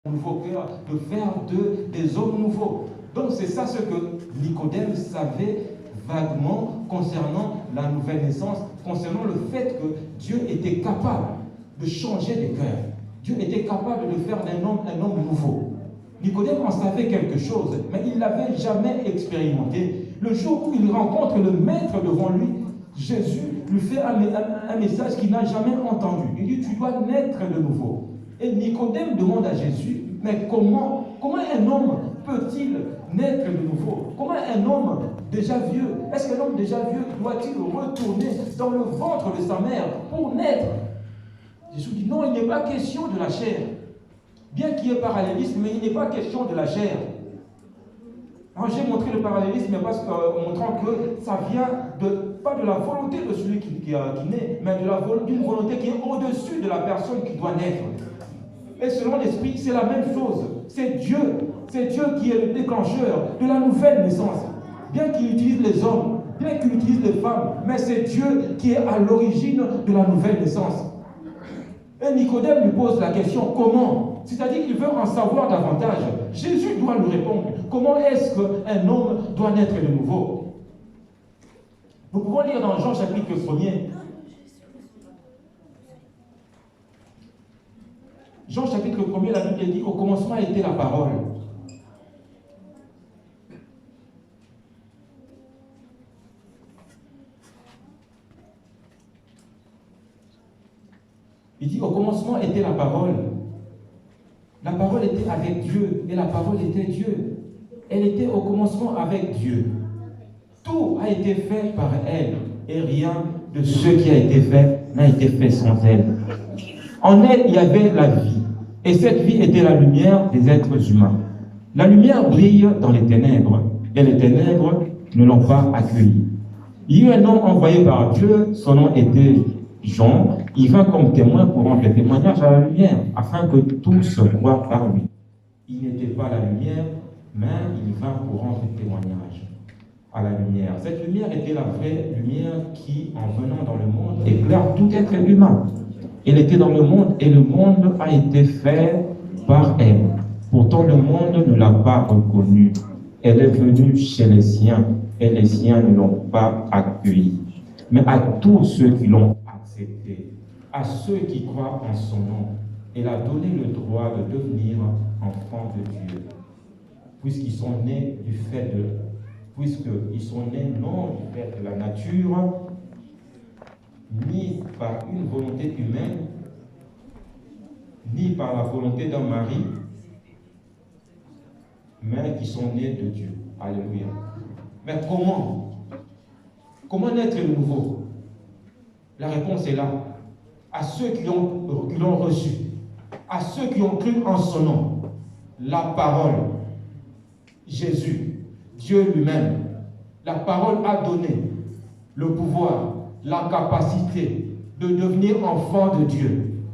nouveau cœur, de faire d'eux des hommes nouveaux. Donc c'est ça ce que Nicodème savait vaguement concernant la nouvelle naissance, concernant le fait que Dieu était capable de changer des cœurs. Dieu était capable de faire d'un homme un homme nouveau. Nicodème en savait quelque chose, mais il ne l'avait jamais expérimenté. Le jour où il rencontre le maître devant lui, Jésus lui fait un message qu'il n'a jamais entendu. Il dit, tu dois naître de nouveau. Et Nicodème demande à Jésus, mais comment un homme peut-il naître de nouveau? Comment un homme déjà vieux, est-ce qu'un homme déjà vieux doit-il retourner dans le ventre de sa mère pour naître? Jésus dit, non, il n'est pas question de la chair. Bien qu'il y ait parallélisme, mais il n'est pas question de la chair. Alors j'ai montré le parallélisme en montrant que ça vient pas de la volonté de celui qui naît, mais d'une volonté qui est au-dessus de la personne qui doit naître. Et selon l'Esprit, c'est la même chose. C'est Dieu qui est le déclencheur de la nouvelle naissance. Bien qu'il utilise les hommes, bien qu'il utilise les femmes, mais c'est Dieu qui est à l'origine de la nouvelle naissance. Et Nicodème lui pose la question, comment? C'est-à-dire qu'il veut en savoir davantage. Jésus doit lui répondre, comment est-ce qu'un homme doit naître de nouveau? Nous pouvons lire dans Jean chapitre 1er. Jean chapitre 1er, la Bible dit, au commencement était la parole. Il dit, au commencement était la parole. La parole était avec Dieu, et la parole était Dieu. Elle était au commencement avec Dieu. Tout a été fait par elle, et rien de ce qui a été fait n'a été fait sans elle. En elle, il y avait la vie, et cette vie était la lumière des êtres humains. La lumière brille dans les ténèbres, et les ténèbres ne l'ont pas accueillie. Il y eut un homme envoyé par Dieu, son nom était Jean. Il vint comme témoin pour rendre le témoignage à la lumière, afin que tous croient par lui. Il n'était pas la lumière, mais il vint pour rendre témoignage à la lumière. Cette lumière était la vraie lumière qui, en venant dans le monde, éclaire tout être humain. Elle était dans le monde et le monde a été fait par elle. Pourtant, le monde ne l'a pas reconnue. Elle est venue chez les siens et les siens ne l'ont pas accueillie. Mais à tous ceux qui l'ont accepté, à ceux qui croient en son nom, elle a donné le droit de devenir enfants de Dieu, puisqu'ils sont nés non du fait de la nature, ni par une volonté humaine, ni par la volonté d'un mari, mais qui sont nés de Dieu. Alléluia. Mais comment naître de nouveau? La réponse est là. À ceux qui l'ont reçu, à ceux qui ont cru en son nom, la parole, Jésus, Dieu lui-même, la parole a donné le pouvoir, la capacité de devenir enfant de Dieu.